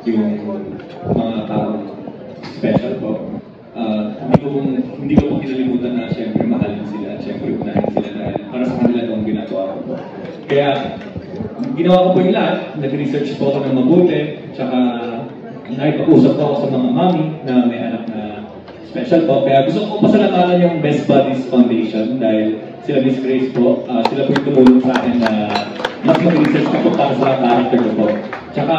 yung mga taong special po. Hindi ko po kinalimutan na siyempre mahalin sila at siyempre unahin sila dahil para sa kanila itong ginagawa ko po. Kaya ginawa ko po yung lahat, nag-research po ako ng mabuti, tsaka nakipag-usap po ako sa mga mami na may anak na special po. Kaya gusto ko pasalamatan yung Best Buddies Foundation dahil sila Miss Grace po, sila po yung tumulong sa akin na mas mag-research ko para sa character ko po. Tsaka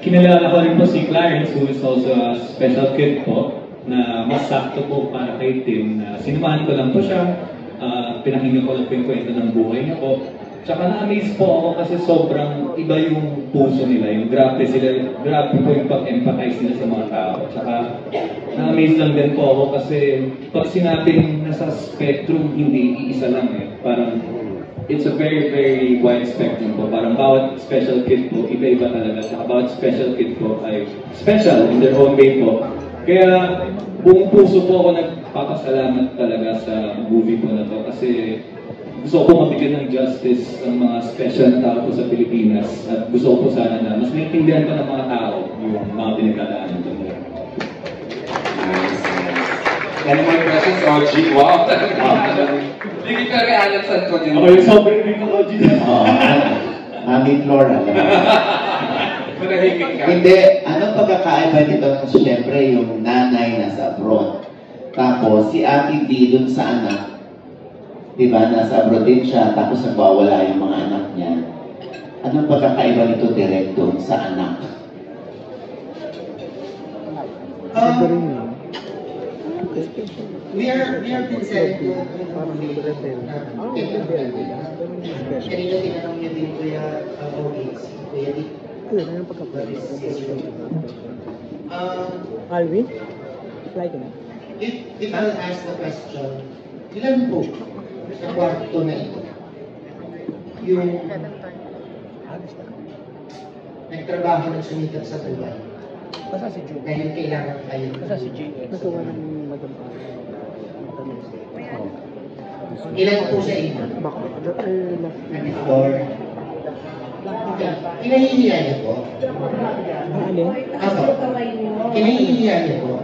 kinalala ko rin po si Clarence who is also a special kid po na mas sakto po para kay Tim na sinumahan ko lang po siya, pinakinggan ko lang po yung kwento ng buhay niya po. Tsaka na-amaze po ako kasi sobrang iba yung puso nila, yung grabe po yung pag-empathize nila sa mga tao. Tsaka na-amaze lang din po ako kasi pag sinabing nasa spectrum, hindi iisa lang eh. Parang it's a very, very wide spectrum po. Parang bawat special kid po, iba-iba talaga. Tsaka bawat special kid po ay special in their own way po. Kaya buong puso po ako nagpapasalamat talaga sa movie po na to kasi gusto ko mabigyan ng justice ang mga special na tao po sa Pilipinas at gusto ko po sana na mas maintindihan pa ng mga tao yung mga pinagdadaanan ko nila. Nice. Any more questions, OG? Wow! Hindi ka kaya sa ko din. Ako yung sobrang rin ng OG na. Mami Flora. Hindi, anong pagkakaiba nito ng siyempre yung nanay nasa abroad. Tapos si Ate D dun sa anak, diba, nasa abroad din siya, tapos nagwawala yung mga anak niya. Anong pagkakaiba nito direct doon sa anak? We are presented to kanina tinanong niyo din Kuya Ogates, Kuya Dick. Alvin? Fly ka na? If I'll ask the question, ilan po sa kwarto na ito yung nagtrabaho ng sumikat sa buhay? Basta si Joe. Dahil kailangan kayo. Basta si Jay. Nagawa ng maganda. Ilan po sa inyo? Before. Kinahihiya niyo po? Ako. Kinahihiya niyo po?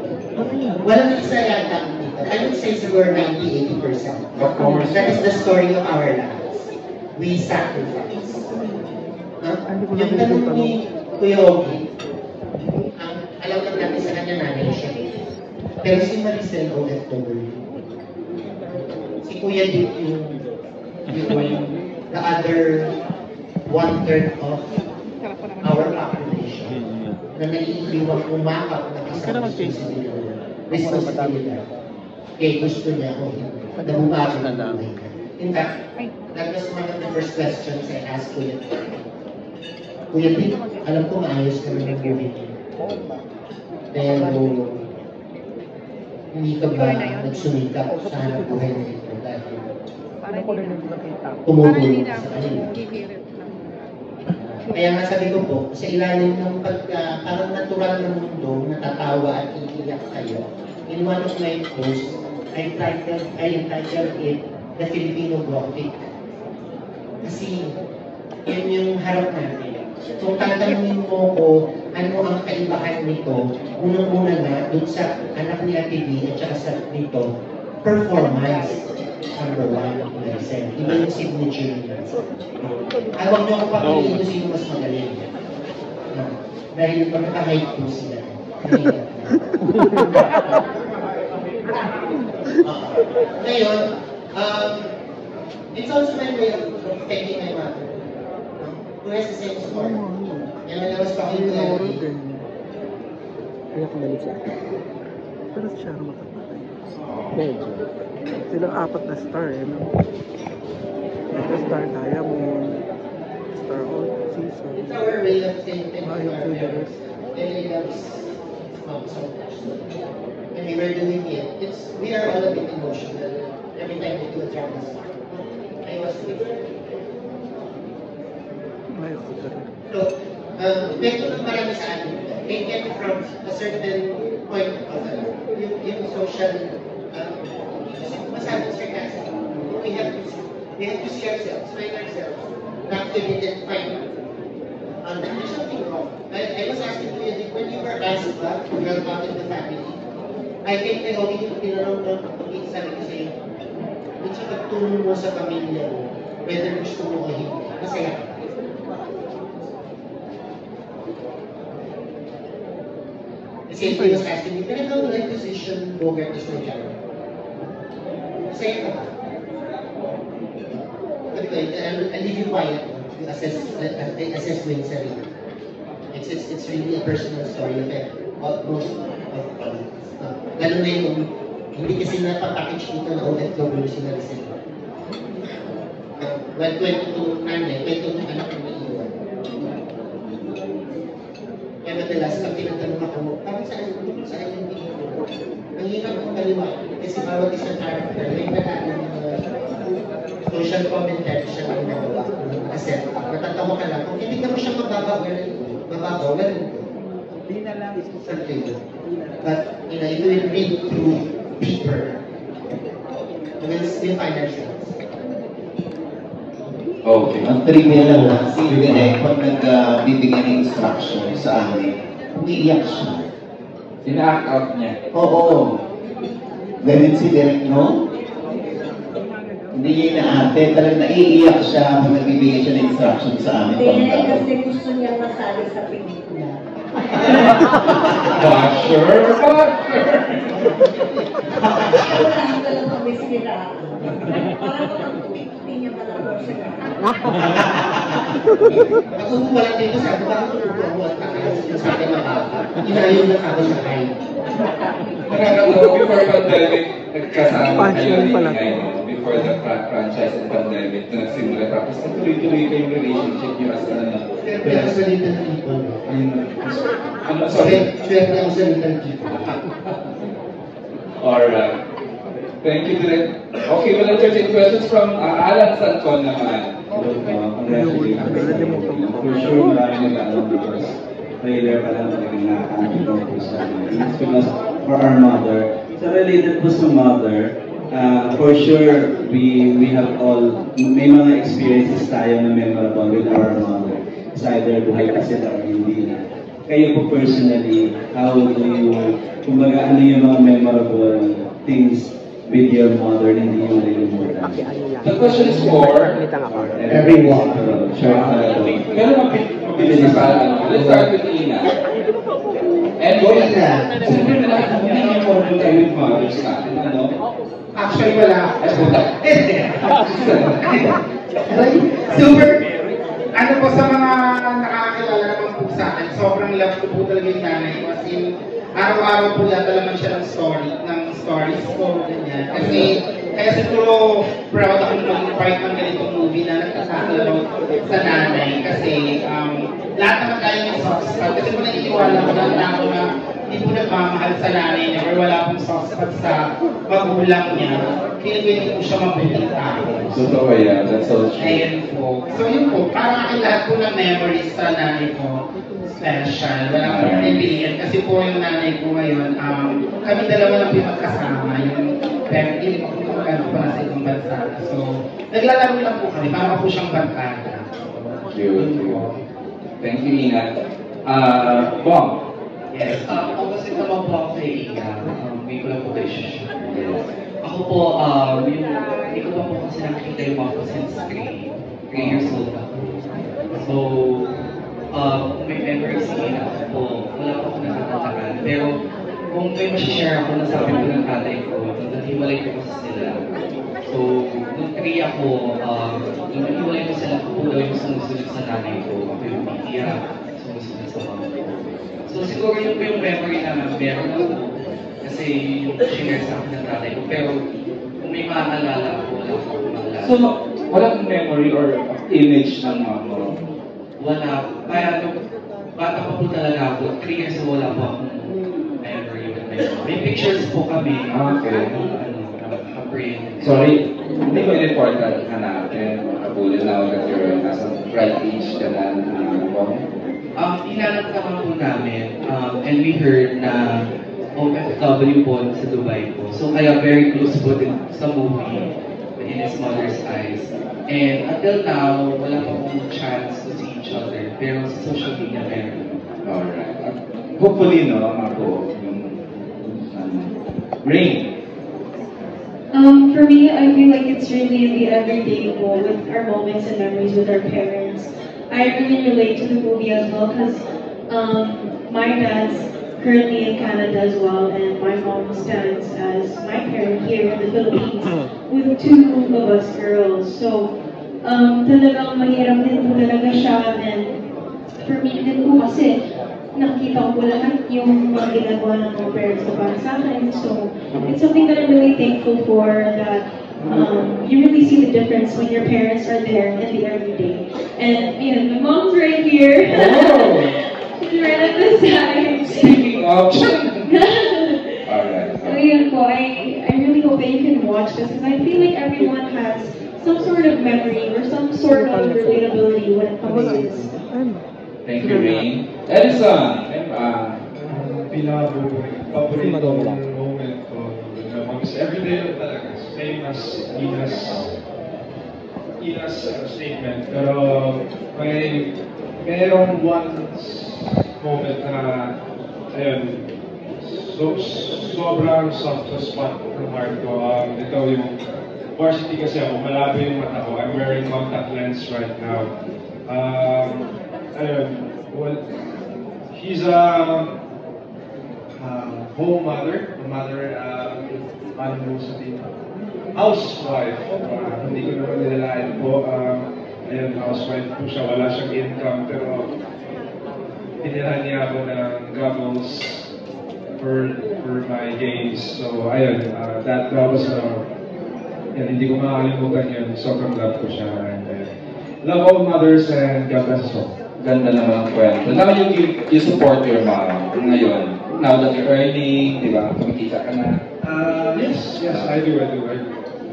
Walang isa yata dito. I would say siguro 90-80%. Of course. That is the story of our lives. We sacrifice. Yung tanong ni Kuya Ogie, alam lang natin sa kanya nanay siya. Pero si Maricel OFW. Si Kuya Dick yung the other 1/3 of our population na naiiwang umakap na kasama responsibility. Kaya gusto niya ako na bumago ng buhay. In fact, that was one of the first questions I asked Kuya Dick. Kuya Dick, alam ko maayos ka na ng-movie. Pero hindi ka ba nagsumikap sa hanap buhay na ito dahil tumutulong sa kanila? Kaya nga sabi ko po, sa ilalim ng parang natural na mundo, natatawa at iiyak kayo. In one of my posts, I entitled it The Filipino Gothic. Kasi yun yung harap natin. Kung tatanungin mo ko, ano ang kaibahan nito, unang-una na, dun sa anak ni Ate B at saka sa nito, performance. Number one, Maricel. Iba yung signature niya. Huwag niyo ako papiliin kung sino mas magaling. Dahil magkaka-high po sila. Ngayon, it's also my way of thanking my mother. Who has the same story. And when I was talking to her, kaya kumalit siya. Pero siya makapatay. Medyo. Silang 4 na star eh, no? Ito Star Diamond, Star Old Season. it's our way of saying thank you to Ayok our to the parents. rest. And it loves so much. When we were doing it, we are all a bit emotional every time we do a drama song. I was with her. Ayok to the rest. So, epekto ng marami sa atin, they get from a certain point of yung social, masyadong sarcastic. We have to see ourselves, find ourselves, not to identify. There's something wrong. I was asking were asked ba, girl back in the family, I think may hawin yung tinanong ng sabi ko sa'yo, dun sa pagtulong mo sa pamilya mo, whether gusto mo o hindi, masaya ka. Kasi he was asking me, can I go like position Bogart is my job? Masaya ka ba? I'll leave you quiet to assess mo yung sarili. It's really a personal story of most of lalo na yung hindi kasi napapackage dito na OFW sila receive. Well, 22 nanay, 22 anak na naiiwan. Kaya madalas, pag tinatanong ako, bakit saan yung video ko? Ang hirap akong kaliwa, kasi bawat isang character, may nalaman social commentary siya na ginagawa. Kasi, matatawa ka lang, kung hindi ka mo siya mababaw, well, Hindi na lang. something. But, it will read through deeper. We'll find ourselves. Okay. Ang trivia lang si Direk, pag nagbibigay ng instruction sa amin, umiiyak siya. Ina-act out niya. Oo. Ganun si Direk, no? Hindi niya inaate, talagang naiiyak siya pag nagbibigay siya ng instruction sa amin. Hindi, kasi gusto niya masali sa pelikula. Basher! Wala ka lang kami siniraan. Parang hindi niya malapot siya. Ako kung wala dito sabi, bakit tutuwa mo at sabi mababa? Inayon lang ako sa height. Nakakatawa, before pandemic, nagkasama kayo Expansion ni pala. before the franchise and pandemic na nagsimula. Tapos tuloy-tuloy kayong relationship niyo as Siyempre ako sa little people. ano, sorry? Siyempre ako sa little people. Alright. Thank you, Direk. Okay, we'll entertain questions from Alan Santon naman. Congratulations. For sure, maraming nag-alam because trailer pa lang talagang nakakakita po sa amin. It's because for our mother, so related po sa mother, for sure, we have all, may mga experiences tayo na memorable with our mother. It's either buhay ka sila or hindi na. Kayo po personally, how do you, kumbaga ano yung mga memorable things with your mother na hindi yung malilimutan? The question is for Everyone. Sure. pero mabilis na sa let's start with Ina. And siyempre na lahat ng mga memorable tayo with mothers natin, ano? Actually, wala. Ay, puta. Super, ano po sa mga nakakakilala naman po sa akin, sobrang love ko po talaga yung nanay ko. As in, araw-araw po yata naman siya ng stories ko, ganyan. Kasi, kaya siguro proud ako na maging part ng ganitong movie na nagkasakal sa nanay. Kasi, lahat naman tayo yung soft spot. Kasi po naniniwala ko na ako na hindi po nagmamahal sa nanay niya or wala pong soft spot sa magulang niya. Pinagwin po siya mabuting tao. Totoo yan, that's so true. Ayan po. So yun po, parang aking lahat po ng memories sa nanay ko, special. Wala ko rin pilihan. Kasi po yung nanay ko ngayon, kami dalawa lang po yung magkasama. Yung parent, hindi ko po magkano pa nasa ibang bansa. So, naglalaro lang po kami. Parang po siyang barkada. Cute. Thank you, Ina. Bong. Yes, ako kasi naman po ako kay Ina. May ko lang po kayo siya. Ako po, hindi ko pa po kasi nakikita yung mga ko since 3 years old ako. So, kung may memories si Ina ako po, wala po ako nakatatakan. Pero, kung may masishare ako, nasabi ko ng tatay ko, nung hiwalay ko kasi sila. So, nung 3 ako, nung hiwalay ko sila, ako po daw yung sumusunod sa nanay ko. Ako yung iiyak, sumusunod sa mama ko. So, siguro yun po yung memory na meron ako. Kasi yung share sa akin ng tatay ko. Pero kung may maaalala ako, wala akong maalala. So, walang memory or image ng mama mo? Wala. Kaya nung bata pa po talaga ako, 3 years old, wala po akong memory with my mom. May pictures po kami. Okay. Print. Sorry, hindi ko in-important hanapin. Kabulin now that you're nasa right age ka na. Hinanap naman po namin, and we heard na OFW po sa Dubai po. So kaya very close po din sa movie, In His Mother's Eyes. And until now, wala pa pong chance to see each other. Pero sa social media meron. Alright. hopefully, no, Marco, yung Rain. For me, I feel like it's really the everyday goal with our moments and memories with our parents. I really relate to the movie as well because my dad's currently in Canada as well, and my mom stands as my parent here in the Philippines with two of us girls. So, talagang mahirap din po talaga siya, and for me din po kasi nakita ko lahat yung mga ginagawa ng mga parents na para sa akin. So, it's something that I'm really thankful for, that you really see the difference when your parents are there in the everyday. And, my mom's right here. She's right at the side. Speaking of... Alright. So, yun po, I really hope that you can watch this because I feel like everyone has some sort of memory or some sort of relatability when it comes to this. Thank you, Rain. Edison! Pinaka-paborito moment ko is everyday lang talaga. Same as Ina's statement. Pero mayroong one moment na, ayun, sobrang soft spot ng heart ko. Ito yung varsity kasi ako, malabo yung mata ko. I'm wearing contact lens right now. Well, he's a home mother, housewife. Hindi ko naman nilalain po. Ayun, housewife po siya. Wala siyang income, pero pinirahan niya ako ng goggles for my games. So, ayun, that was hindi ko makakalimutan yun. Sobrang love ko siya. And, love all mothers and God bless us all. Ganda naman ang kwento. Now you support your mom ngayon. Now that you're earning, di ba? Kumikita ka na. Yes, I do. I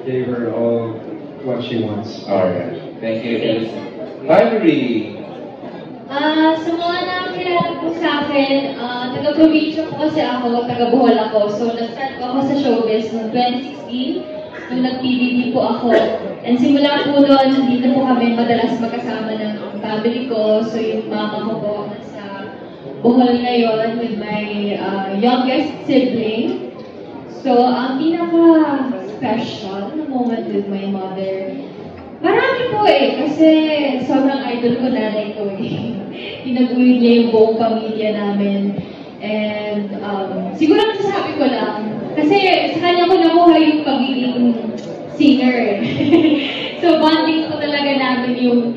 gave her all what she wants. Alright. Thank you. Valerie! Sa mga nakakilala po sa akin, taga-provincia po kasi ako, taga-Bohol ako. So, nag-start po ako sa showbiz noong 2016, nung nag-PBB po ako. And simula po doon, hindi na po kami madalas magkasama ng family ko. So, yung mama ko po nasa Bohol ngayon with my youngest sibling. So, ang pinaka-special na moment with my mother, marami po kasi sobrang idol ko nanay ko Tinaguyod niya yung buong pamilya namin. And siguro masasabi ko lang, kasi sa kanya ko nakuha yung pagiging singer So, bonding po talaga namin yung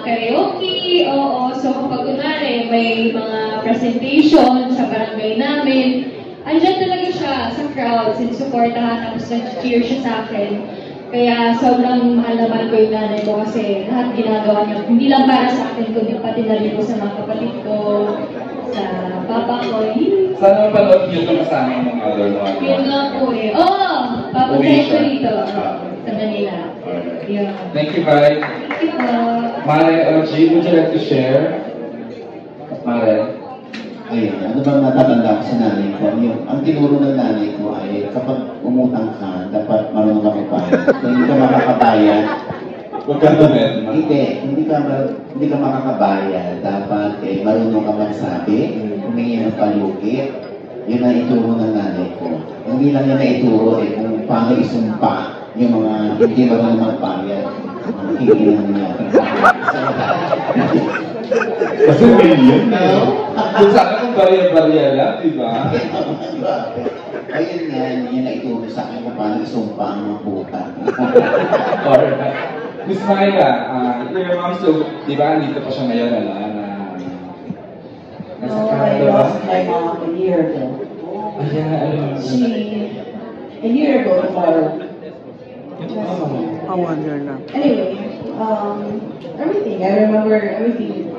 karaoke, oo. So, kapag kunwari may mga presentation sa barangay namin, andyan talaga siya sa crowd, sinusuportahan, tapos nag-cheer siya sa akin. Kaya sobrang mahal naman ko yung nanay ko kasi lahat ginagawa niya, hindi lang para sa akin, kundi pati na rin ko sa mga kapatid ko, sa papa ko. Sana mapanood yun na kasama ng mga other mo? Yun nga po papuntahin ko dito, sa Manila. Yeah. Thank you, Bye. Thank you po. Mare, LG, would you like to share? Mare? Ayun, ano bang natatanda ko sa nanay ko? Ang tinuro ng nanay ko ay kapag umutang ka, dapat marunong ka magbayad. Kung hindi ka makakabayad, huwag kang tumit. hindi ka makakabayad. Dapat marunong ka magsabi, humingi ng palugit. Yun ang ituro ng nanay ko. Hindi lang yan na ituro kung paano isumpa yung mga hindi marunong magbayad. Hindi lang niya. Kasi million na. Kung sana kung barya-barya lang, di ba? Ayun nga, yun na ituro sa akin kung paano isumpa ang mga puta. Alright. Miss Myla, your mom still, di ba, andito pa siya ngayon, nasa I lost my mom a year ago. A year ago tomorrow. Anyway, everything. I remember everything.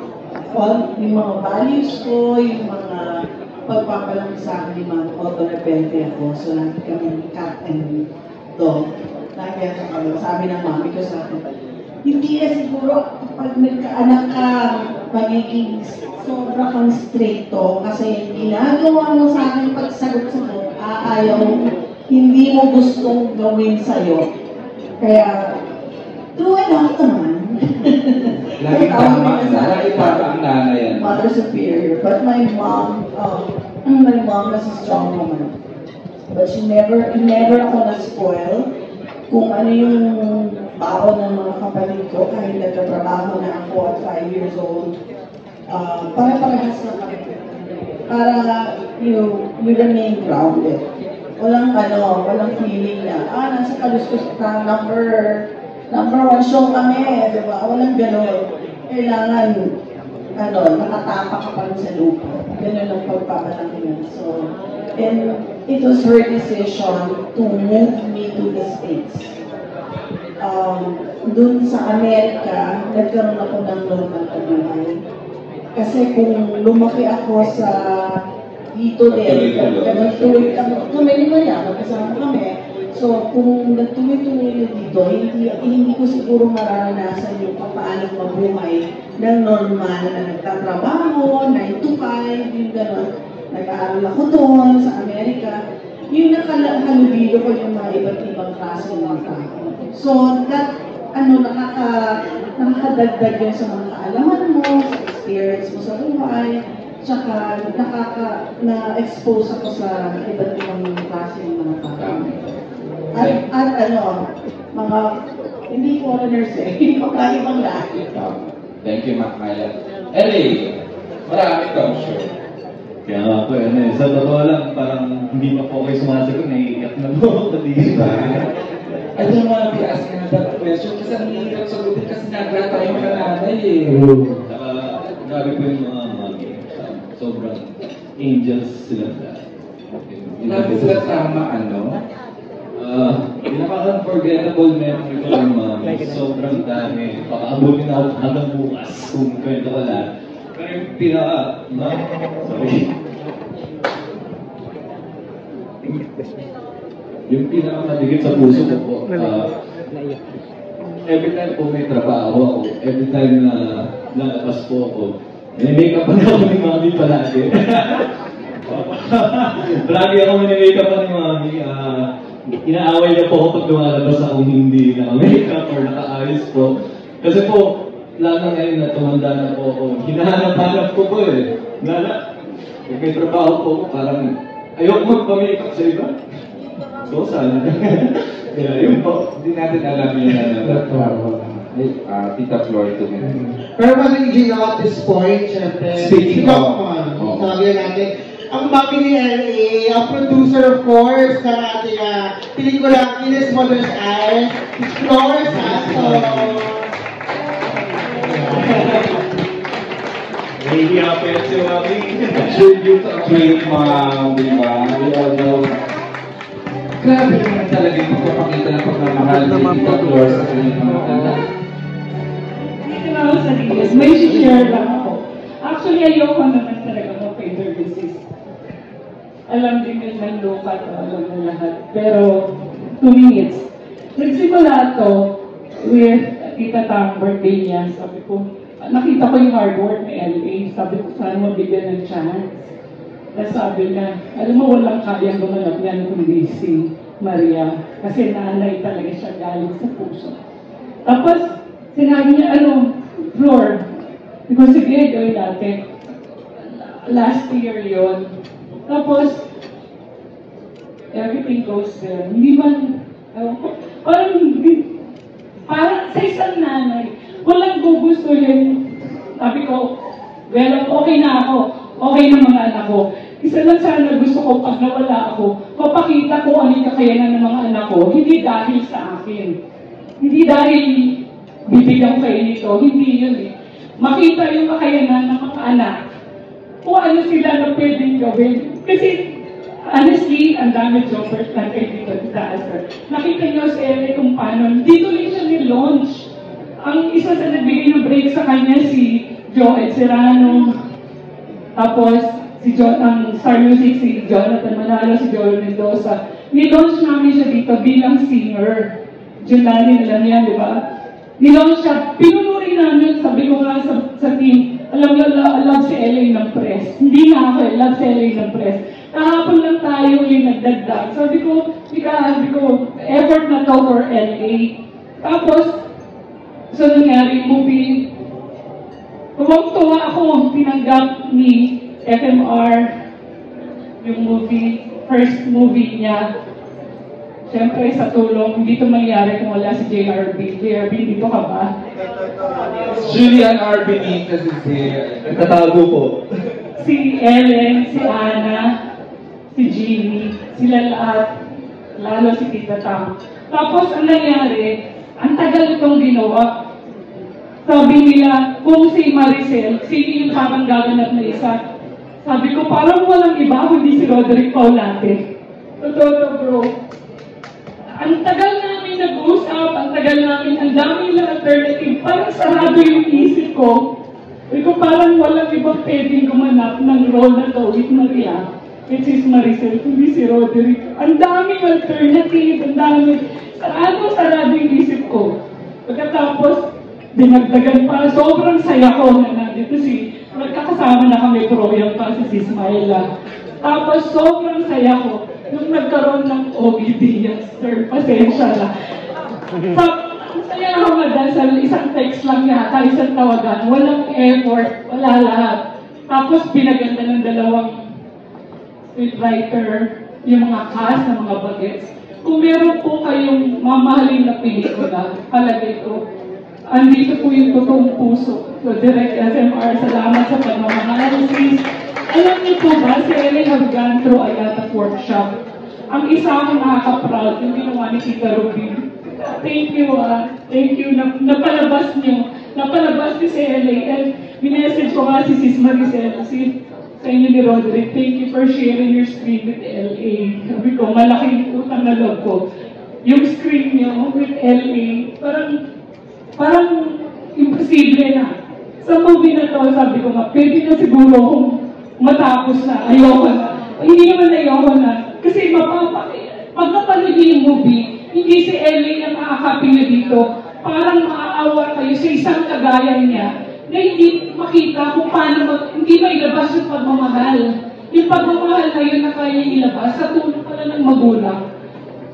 Yung mga values ko, yung mga pagpapalaki sa akin, yung mga auto-repente ako. So, lagi kami cat and dog. Lagi ako sabi ng mami ko sa akin, hindi siguro kapag nagkaanak ka, magiging sobra kang stricto kasi ginagawa mo sa akin pagsagot-sagot, ayaw, hindi mo gustong gawin sa'yo. Kaya, true enough naman. Lagi tama, lagi tama ang nanay yan. Mother superior. But my mom was a strong woman. But never ako na-spoil kung ano yung baon ng mga kapatid ko kahit nagtatrabaho na ako at 5 years old. Pare-parehas na kami. Para you remain grounded. Walang feeling na, nasa kaluskus ka, number 1 show kami, di ba? Walang gano'n. Kailangan, nakatapa ka pa rin sa lupa. Gano'n ang pagpapalaki niya. So, and it was her decision to move me to the States. Doon sa Amerika, nagkaroon ako ng normal na buhay. Kasi kung lumaki ako sa dito din, nagtuloy naman yan, magkasama kami. So, kung nagtuloy-tuloy na dito, hindi ko siguro mararanasan yung paano mabuhay ng normal na nagtatrabaho, 9 to 5, yung gano'n. Nag-aaral ako doon sa Amerika. Yung nakahalubilo ko yung mga iba't ibang klase ng mga tao. So, nakakadagdag yun sa mga kaalaman mo, sa experience mo sa buhay, tsaka na-expose ako sa iba't ibang klase ng mga tao. At mga, hindi foreigners pagkaibang lahat. Thank you, Mac Myla. Ellie, marami kang sure. Kaya nga po, sa totoo lang, parang hindi pa po kayo sumasagot, naiiyak na po. I don't wanna be asking that question kasi ang hirap sagutin kasi nagra tayo mga nanay eh. Saka, grabe po yung mga mami. Sobrang angels sila. Grabe sila sama, pinaka-unforgettable memory ko lang mami. Sobrang dami. Pakaabutin ako hanggang bukas kung kwento ko lahat. Pero yung yung pinaka-madigit sa puso ko po, every time po may trabaho ako, every time na lalabas po ako, make-up pa ako ni mami palagi. Palagi ako make-up pa ni mami. Inaaway niya po ako pag lumalabas akong hindi naka-makeup or naka-ayos po. Kasi po, lalo ngayon na tumanda na po ako, hinahanap-hanap ko po eh. Pag may trabaho po ako, parang ayoko magpa-makeup sa iba. So, sana. Kaya yun po. Hindi natin alam yun Tita Flor to me. Pero managing at this point, syempre, Speaking of, sabi natin, ang mami ni L.A., ang producer of course, ng ating pelikula In His Mother's Eyes, Flor Santos. Maybe happy si mami. Tribute to a great mom, di ba? We all know. Grabe naman talaga yung pagpapakita ng pagmamahal ni Tita Flor sa kanyang mga anak. Dito na ako sa Diyos, may share lang ako. Actually, ayoko naman talaga mag-pay-services. Alam din yun ng lupa to, alam ng lahat. Pero, 2 minutes. Nagsimula ito with Tita Tang, birthday niya. Sabi ko, nakita ko yung hard work ni L.A. Sabi ko, sana mabigyan ng chance. Tapos sabi niya, alam mo, walang kayang gumanap niyan kundi si Maria. Kasi nanay talaga siya galing sa puso. Tapos, sinabi niya, Flor, because sige, gawin natin. Last year yon. Tapos, everything goes there. Hindi man, parang sa isang nanay, walang gugusto yun. Sabi ko, well, okay na ako. Okay na mga anak ko. Isa lang sana gusto ko pag nawala ako, mapakita ko ano yung kakayanan ng mga anak ko, hindi dahil sa akin. Hindi dahil bibigyan ko kayo nito, hindi yun eh. Makita yung kakayanan ng mga anak, kung ano sila na pwedeng gawin. Kasi, honestly, ang dami jobbers na kayo dito sa Asar. Nakita niyo sa LA kung paano, dito lang siya ni-launch. Ang isa sa nagbigay ng break sa kanya, si Joel Serrano. Tapos, ang Star Music, si Jonathan Manalo, si Joel Mendoza. Ni-launch namin siya dito bilang singer. Julani nila niya, di ba? Ni-launch siya. Pinunuri namin, sabi ko nga sa team, alam niyo, love si LA ng press. Hindi na ako, love si LA ng press. Kahapon lang tayo yung nagdagdag. Sabi ko, effort na to for LA. Tapos, so nangyari movie, Tuwang-tuwa ako tinanggap ni FMR yung movie, first movie niya. Siyempre sa tulong, hindi ito mangyari kung wala si JRB. JRB, dito ka ba? Julian Arbini kasi si nagtatago po. Si Ellen, si Ana, si Jeannie, sila lahat, lalo si Tita Tam. Tapos ang nangyari, ang tagal itong ginawa. Sabi nila, kung si Maricel, sino yung parang gaganap na isa? Sabi ko, parang walang iba, kundi si Roderick Paulate. Totoo, bro. Ang tagal namin nag-uusap, ang tagal namin, ang daming lang alternative, parang sarado yung isip ko. Sabi ko, parang walang ibang pwedeng gumanap ng role na to with Maria, which is Maricel, kundi si Roderick. Ang daming alternative, ang daming, sarado yung isip ko. Pagkatapos, dinagdagan pa, sobrang saya ko na nandito nagkakasama na kami program pa si Ismaela. Tapos sobrang saya ko nung nagkaroon ng OBD, sir, pasensya na. Ang saya ako madasal, isang text lang yata, isang tawagan, walang effort, wala lahat. Tapos pinaganda ng dalawang scriptwriter, yung mga cast ng mga bagets. Kung meron po kayong mamahalin na pelikula, palagay ko, andito po yung totoong puso. So, Direct SMR, salamat sa pagmamahal. Alam niyo po ba, si Ellen have gone through a lot of workshop. Ang isa akong nakaka-proud, yung ginawa ni Tita Rubin. Thank you, thank you. Napalabas niyo. Napalabas ni si Ellen. And minessage ko nga si Sis Maricel, sa inyo ni Roderick, thank you for sharing your screen with LA. Sabi ko, malaking utang na loob ko. Yung screen niyo with LA, parang imposible na. Sa movie na to, sabi ko nga, pwede na siguro kung matapos na, ayoko na. Hindi naman ayoko na. Kasi pag napanood niyo yung movie, hindi si Ellie ang nakakapin niya dito. Parang maaawa kayo sa isang kagaya niya na hindi makita kung paano hindi mailabas yung pagmamahal. Yung pagmamahal na yun na kaya ilabas sa tulong pala ng magulang.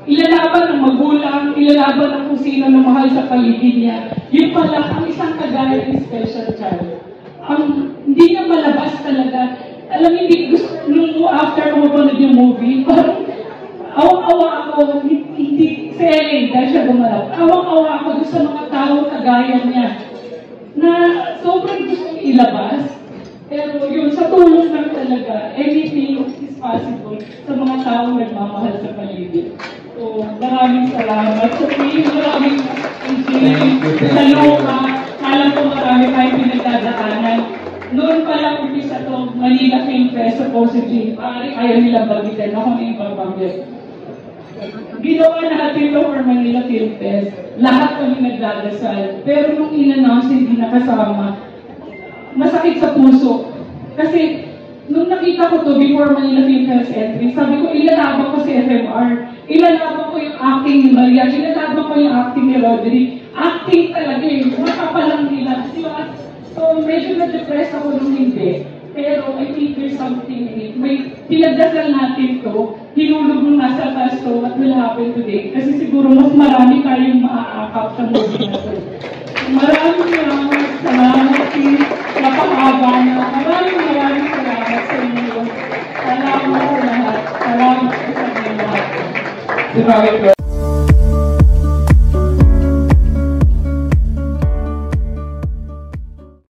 Ilalaban ng magulang, ilalaban ng kung sino na mahal sa paligid niya. Yun pala ang isang kagaya ng special child. Hindi niya malabas talaga. Alam, hindi gusto, nung after ko mapanood yung movie, parang awang-awa ako, hindi, si Ellen, dahil siya gumanap, awang-awa ako doon sa mga taong kagaya niya na sobrang gusto niya ilabas. Pero yun, sa tulong lang talaga, anything is possible sa mga taong nagmamahal sa paligid. So, maraming salamat sa team, maraming sa Luka. Alam ko marami tayong pinagdadaanan. Noon pa lang umpisa to, Manila Film Fest, supposedly, parang ayaw nila bagitan. Ako na yung babanggit. Ginawa natin ito for Manila Film Fest. Lahat kami nagdadasal. Pero nung in-announce, hindi nakasama. Masakit sa puso. Kasi, nung nakita ko to before Manila Film Fest entry, sabi ko, ilalaban ko si FMR. Ilalaban ko yung acting ni Maria. Ilalaban ko yung acting ni Roderick. Acting talaga eh. Makapalang nila. So, medyo na-depress ako nung hindi. Pero I think there's something in it. May pinagdasal natin to, hinulog nung nasa taas to, what will happen today. Kasi siguro mas marami tayong maaakap sa movie na to. Maraming salamat team. Napakahaba na. Maraming salamat sa inyo. Salamat sa lahat. Salamat sa inyo lahat.